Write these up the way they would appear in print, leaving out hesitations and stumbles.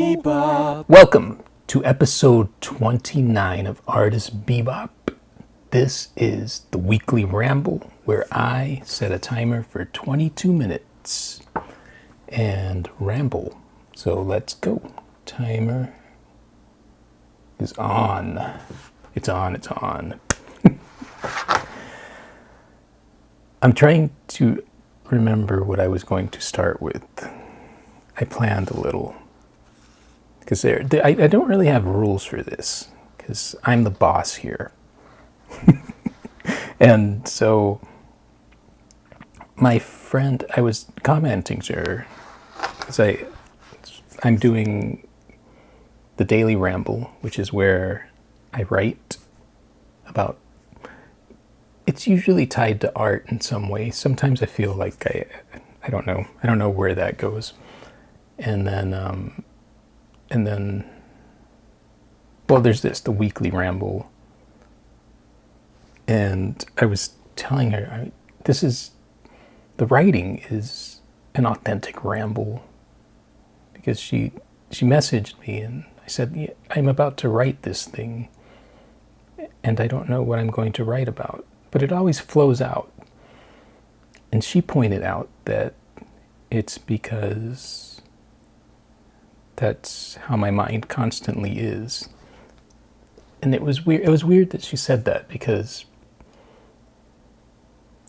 Bebop. Welcome to episode 29 of Artist Bebop. This is the weekly ramble where I set a timer for 22 minutes and ramble. So let's go. Timer is on. It's on. I'm trying to remember what I was going to start with. I planned a little. Because I don't really have rules for this, because I'm the boss here. And so my friend, I was commenting to her, because I'm doing the daily ramble, which is where I write about, it's usually tied to art in some way. Sometimes I feel like I don't know where that goes. And then, well, there's the weekly ramble. And I was telling her, the writing is an authentic ramble. Because she messaged me and I said, yeah, I'm about to write this thing. And I don't know what I'm going to write about. But it always flows out. And she pointed out that it's because that's how my mind constantly is. And it was weird that she said that, because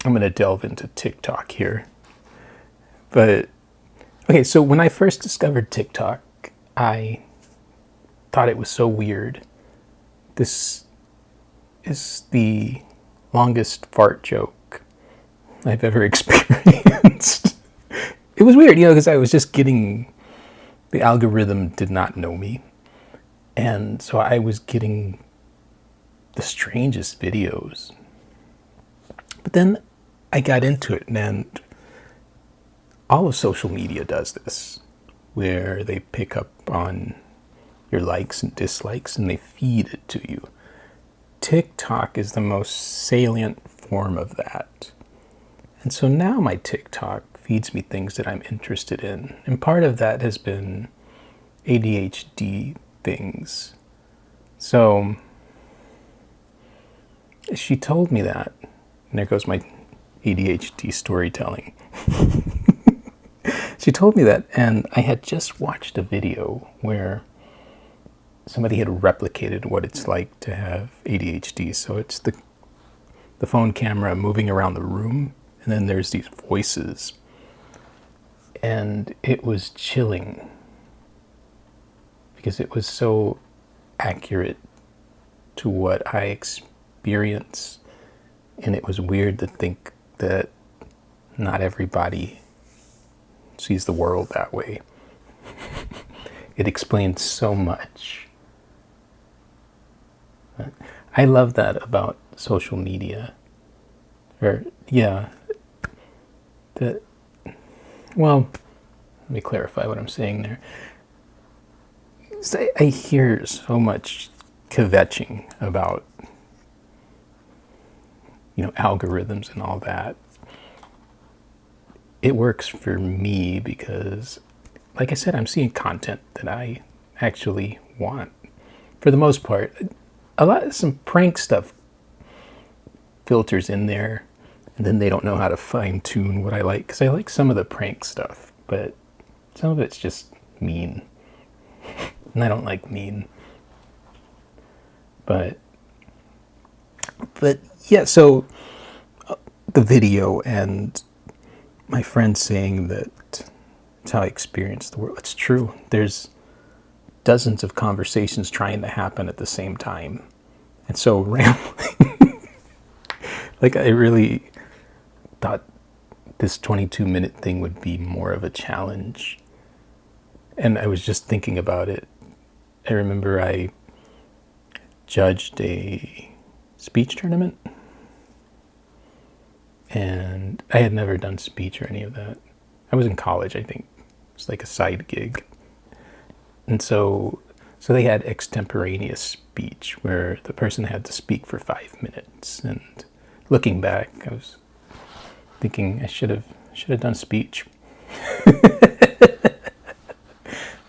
I'm going to delve into TikTok here. But okay, so when I first discovered TikTok, I thought it was so weird. This is the longest fart joke I've ever experienced. It was weird, because I was just getting, the algorithm did not know me. And so I was getting the strangest videos. But then I got into it, and all of social media does this, where they pick up on your likes and dislikes and they feed it to you. TikTok is the most salient form of that. And so now my TikTok feeds me things that I'm interested in. And part of that has been ADHD things. So she told me that. And there goes my ADHD storytelling. She told me that, and I had just watched a video where somebody had replicated what it's like to have ADHD. So it's the phone camera moving around the room, and then there's these voices. And it was chilling, because it was so accurate to what I experience. And it was weird to think that not everybody sees the world that way. It explains so much. I love that about social media. Well, let me clarify what I'm saying there. I hear so much kvetching about, algorithms and all that. It works for me because, like I said, I'm seeing content that I actually want. For the most part, some prank stuff filters in there, and then they don't know how to fine tune what I like, because I like some of the prank stuff, but some of it's just mean. And I don't like mean. But yeah, so the video and my friend saying that it's how I experience the world. It's true. There's dozens of conversations trying to happen at the same time. And so rambling, like, I really thought this 22-minute thing would be more of a challenge. And I was just thinking about it. I remember I judged a speech tournament, and I had never done speech or any of that. I was in college, I think. It's like a side gig. And so they had extemporaneous speech where the person had to speak for 5 minutes. And looking back, I was thinking I should have done speech.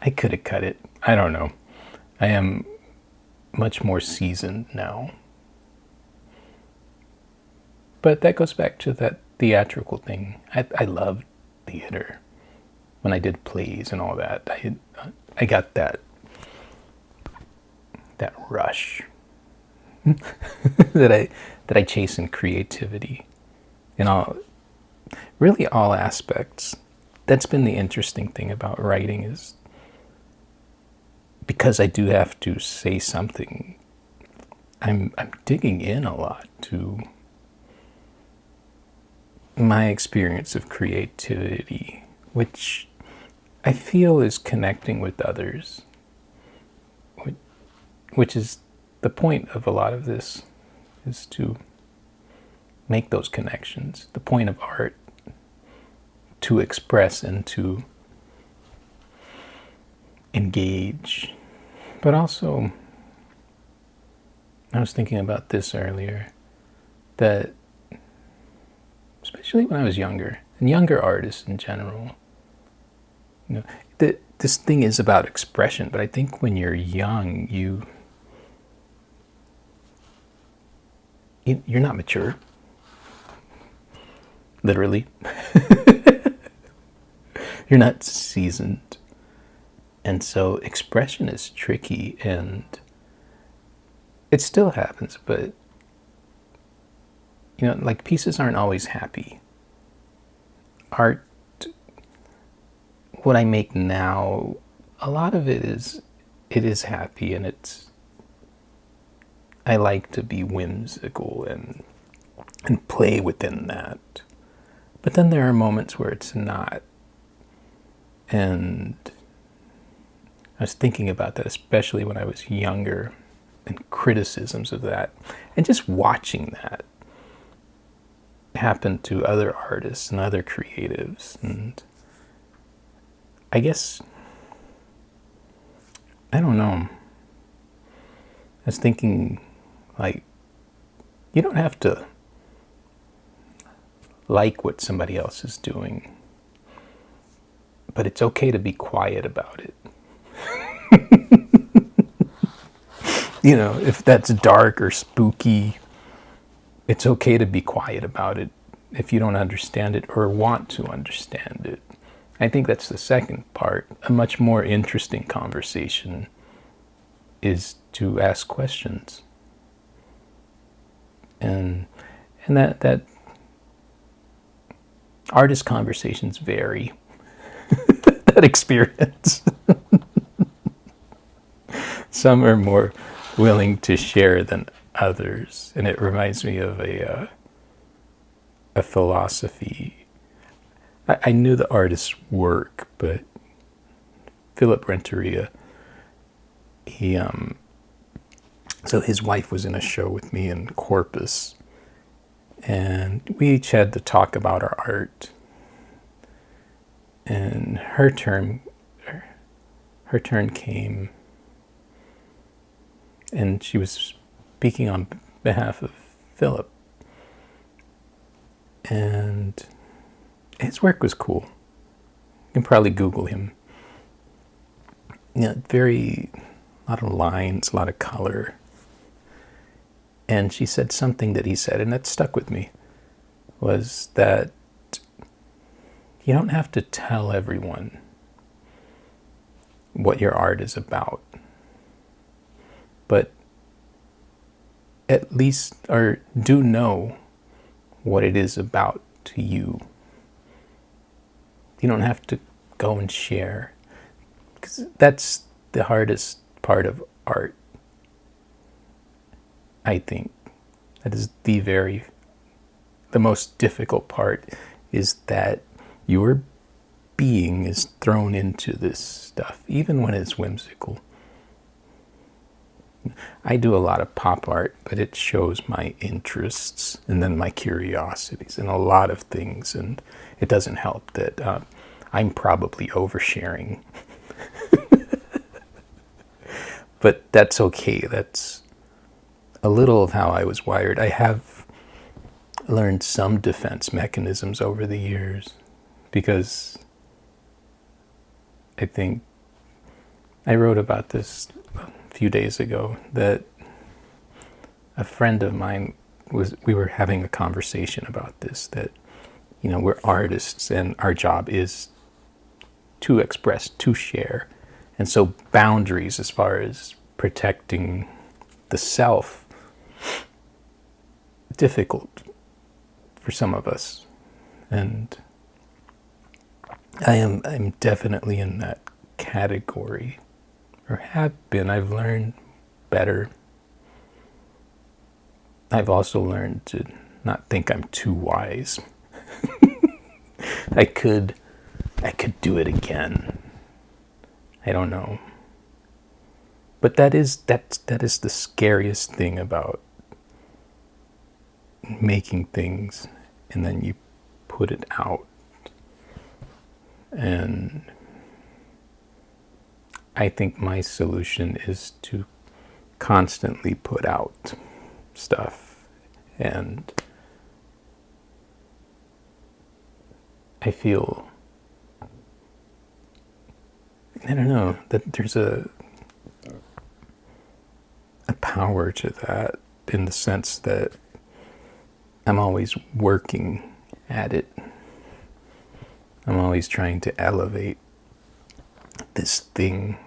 I could have cut it. I don't know. I am much more seasoned now. But that goes back to that theatrical thing. I loved theater when I did plays and all that. I got that rush that I chase in creativity in all aspects. That's been the interesting thing about writing, is because I do have to say something, I'm digging in a lot to my experience of creativity, which I feel is connecting with others, which is the point of a lot of this, is to make those connections. The point of art, to express and to engage. But also, I was thinking about this earlier, that especially when I was younger, and younger artists in general, this thing is about expression, but I think when you're young, you're not mature, literally. You're not seasoned, and so expression is tricky, and it still happens, but like, pieces aren't always happy. Art, what I make now, a lot of it is happy, and I like to be whimsical and play within that. But then there are moments where it's not. And I was thinking about that, especially when I was younger, and criticisms of that, and just watching that happen to other artists and other creatives. And I guess, I don't know, I was thinking, like, you don't have to like what somebody else is doing, but it's okay to be quiet about it. If that's dark or spooky, it's okay to be quiet about it if you don't understand it or want to understand it. I think that's the second part. A much more interesting conversation is to ask questions. And that artist conversations vary. That experience. Some are more willing to share than others, and it reminds me of a philosophy. I knew the artist's work, but Philip Renteria, so his wife was in a show with me in Corpus, and we each had to talk about our art. And her turn came, and she was speaking on behalf of Philip. And his work was cool. You can probably Google him. A lot of lines, a lot of color. And she said something that he said, and that stuck with me, was that you don't have to tell everyone what your art is about, but at least, or do know what it is about to you. You don't have to go and share, because that's the hardest part of art, I think. That is the most difficult part, is that your being is thrown into this stuff, even when it's whimsical. I do a lot of pop art, but it shows my interests and then my curiosities and a lot of things, and it doesn't help that I'm probably oversharing. But that's okay. That's a little of how I was wired. I have learned some defense mechanisms over the years, because I think I wrote about this a few days ago, that a friend of mine we were having a conversation about this, that, we're artists and our job is to express, to share. And so boundaries as far as protecting the self, difficult for some of us. And I'm definitely in that category, or have been. I've learned better. I've also learned to not think I'm too wise. I could do it again. I don't know. But that is the scariest thing about making things, and then you put it out. And I think my solution is to constantly put out stuff. And I feel, I don't know, that there's a power to that, in the sense that I'm always working at it. I'm always trying to elevate this thing.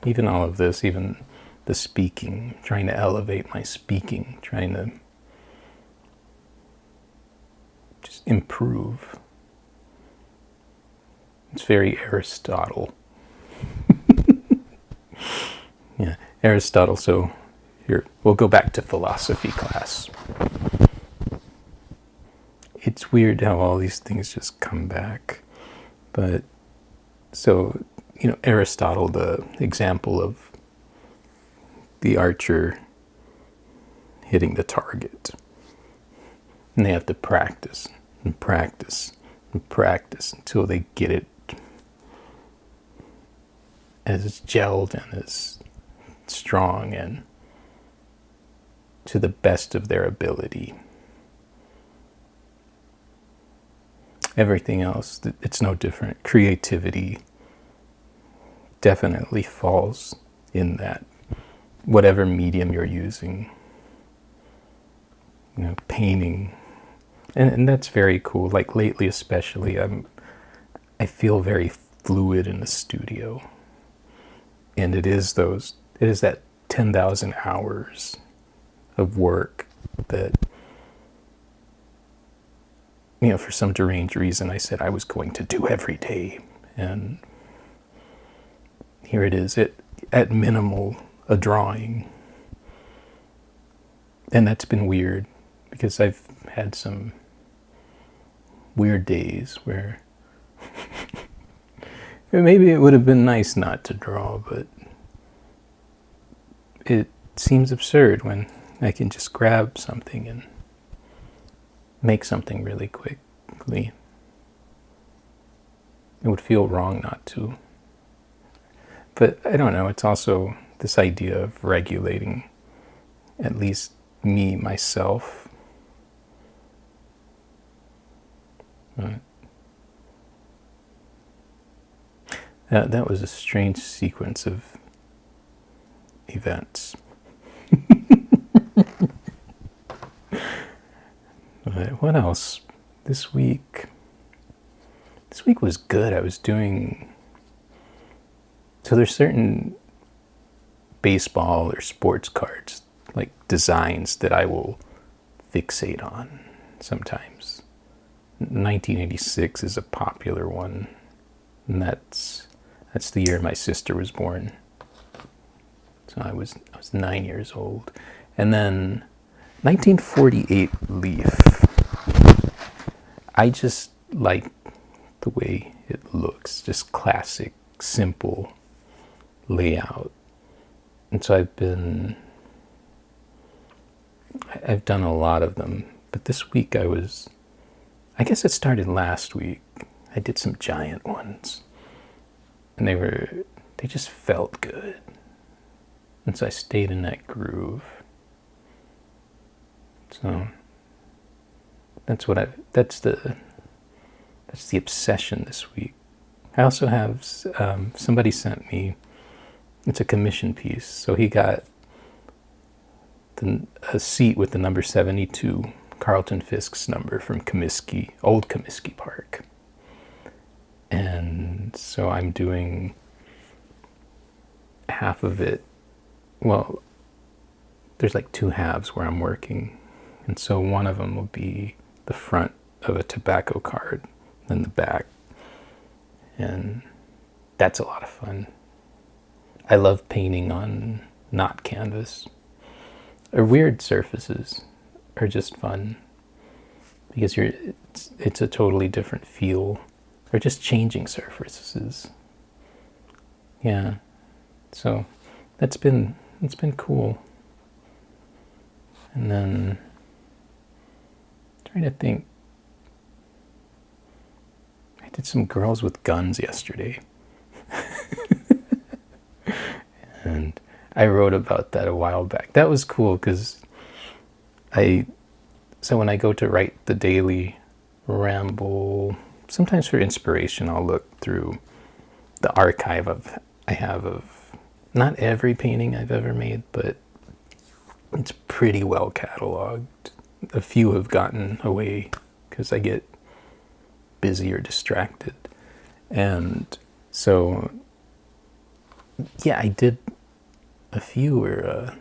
Even all of this, even the speaking, trying to elevate my speaking, trying to just improve. It's very Aristotle. Yeah, Aristotle. So here, we'll go back to philosophy class. It's weird how all these things just come back. But so, Aristotle, the example of the archer hitting the target. And they have to practice and practice and practice until they get it as gelled and as strong and to the best of their ability. Everything else, it's no different. Creativity definitely falls in that, whatever medium you're using. Painting, and that's very cool. Like lately, especially, I feel very fluid in the studio, and it is that 10,000 hours of work that, for some deranged reason, I said I was going to do every day. And here it is, at minimal, a drawing. And that's been weird, because I've had some weird days where maybe it would have been nice not to draw, but it seems absurd when I can just grab something and make something really quickly. It would feel wrong not to. But I don't know, it's also this idea of regulating, at least me, myself. That was a strange sequence of events. What else? This week was good. I was doing, so there's certain baseball or sports cards, like designs, that I will fixate on sometimes. 1986 is a popular one, and that's the year my sister was born. So I was 9 years old. And then 1948 Leaf. I just like the way it looks, just classic, simple layout. And so I've done a lot of them, but this week I guess it started last week. I did some giant ones, and they just felt good. And so I stayed in that groove. So that's the obsession this week. I also have, somebody sent me, it's a commission piece, so he got a seat with the number 72, Carlton Fisk's number from Comiskey, old Comiskey Park. And so I'm doing half of it. Well, there's like two halves where I'm working. And so one of them will be the front of a tobacco card, then the back. And that's a lot of fun. I love painting on not canvas. Or weird surfaces are just fun because it's a totally different feel. Or just changing surfaces. Yeah. So it's been cool. And then trying to think. I did some girls with guns yesterday. And I wrote about that a while back. That was cool because so when I go to write the daily ramble, sometimes for inspiration, I'll look through the archive I have of not every painting I've ever made, but it's pretty well cataloged. A few have gotten away because I get busy or distracted. And so, yeah, I did a few where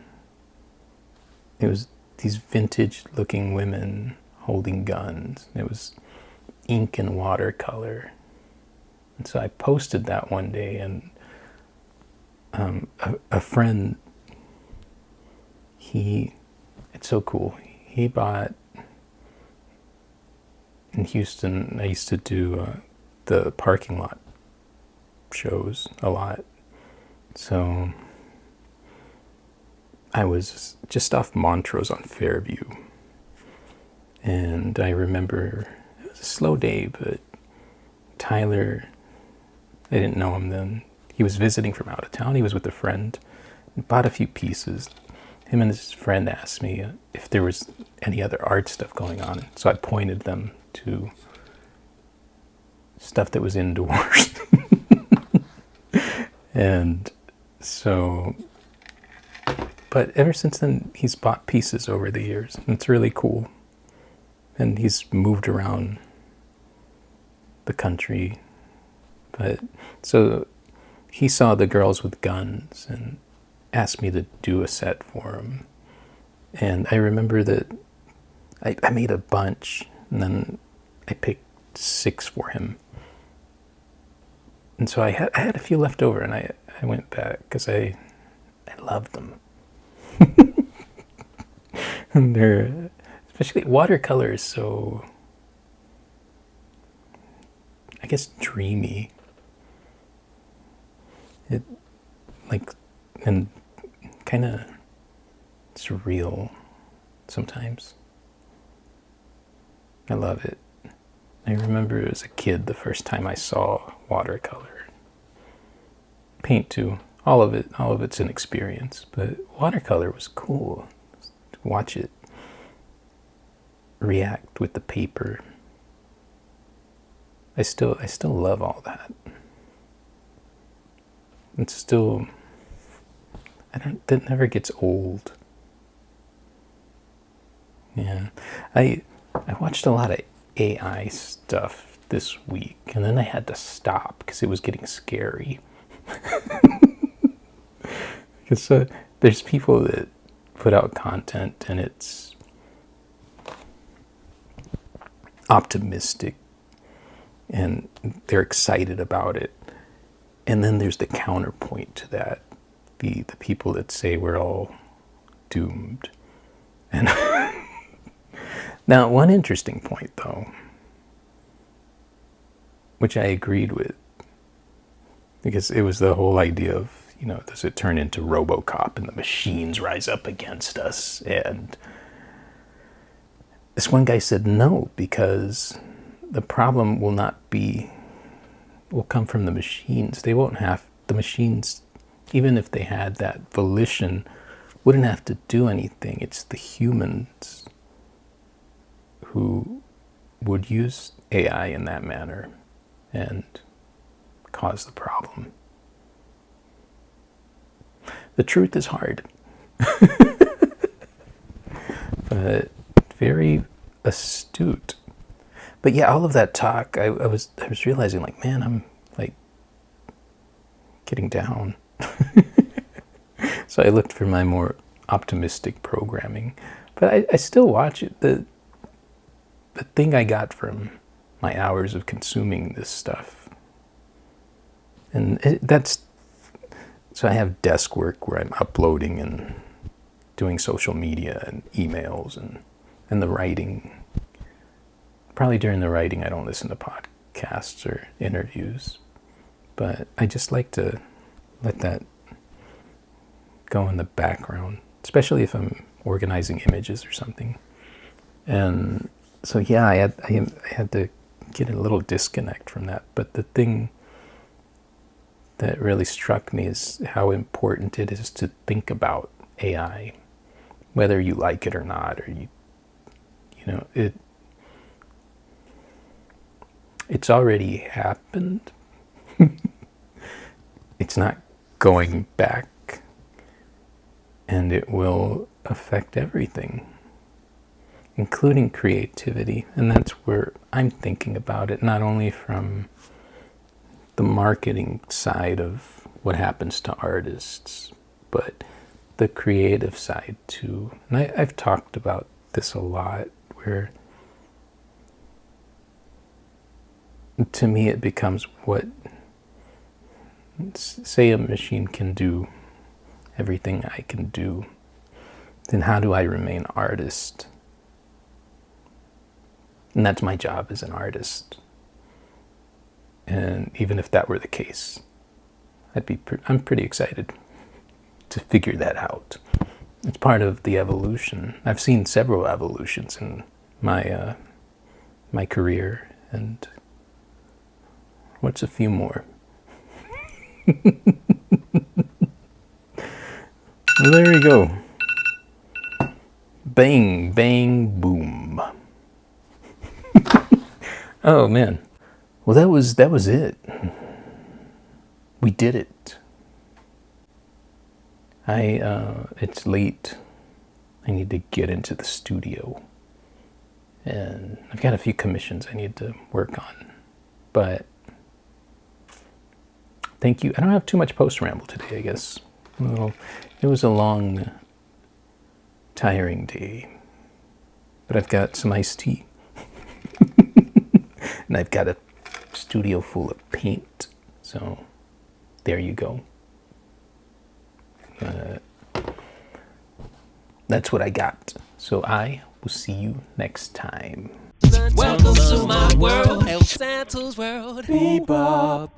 it was these vintage looking women holding guns. It was ink and watercolor. And so I posted that one day, and a friend, it's so cool. He bought, in Houston, I used to do the parking lot shows a lot. So I was just off Montrose on Fairview. And I remember it was a slow day, but Tyler, I didn't know him then. He was visiting from out of town. He was with a friend and bought a few pieces. Him and his friend asked me if there was any other art stuff going on. So I pointed them to stuff that was indoors. And so, but ever since then, he's bought pieces over the years. And it's really cool. And he's moved around the country. But so he saw the girls with guns and asked me to do a set for him. And I remember that I made a bunch, and then I picked 6 for him. And so I had a few left over, and I went back because I loved them. And they're, especially watercolor is so, I guess, dreamy. It, like, and kind of surreal sometimes. I love it. I remember as a kid the first time I saw watercolor. Paint too. All of it's an experience, but watercolor was cool. To watch it react with the paper. I still love all that. It's still, that never gets old. Yeah. I watched a lot of AI stuff this week, and then I had to stop because it was getting scary. Because there's people that put out content and it's optimistic and they're excited about it. And then there's the counterpoint to that, the people that say we're all doomed. And now, one interesting point, though, which I agreed with, because it was the whole idea of, does it turn into RoboCop and the machines rise up against us? And this one guy said no, because the problem will come from the machines. They won't have, the machines, even if they had that volition, wouldn't have to do anything. It's the humans who would use AI in that manner and cause the problem. The truth is hard, but very astute. But yeah, all of that talk, I was realizing, like, man, I'm like getting down. So I looked for my more optimistic programming, but I still watch it. The thing I got from my hours of consuming this stuff, and that's, so I have desk work where I'm uploading and doing social media and emails and the writing. Probably during the writing, I don't listen to podcasts or interviews, but I just like to let that go in the background, especially if I'm organizing images or something. And so, yeah, I had to get a little disconnect from that. But the thing that really struck me is how important it is to think about AI, whether you like it or not, or you know, it's already happened. It's not going back, and it will affect everything, including creativity. And that's where I'm thinking about it, not only from the marketing side of what happens to artists, but the creative side too. And I've talked about this a lot, where to me it becomes, what, say a machine can do everything I can do, then how do I remain artist? And that's my job as an artist. And even if that were the case, I'm pretty excited to figure that out. It's part of the evolution. I've seen several evolutions in my my career, and what's a few more? Well, there we go. Bang, bang, boom. Oh man. Well, that was it. We did it. It's late. I need to get into the studio, and I've got a few commissions I need to work on. But thank you. I don't have too much post ramble today, I guess. It was a long, tiring day, but I've got some iced tea, and I've got a studio full of paint. So there you go. That's what I got. So I will see you next time. Welcome to my world, El Santos world. Bebop.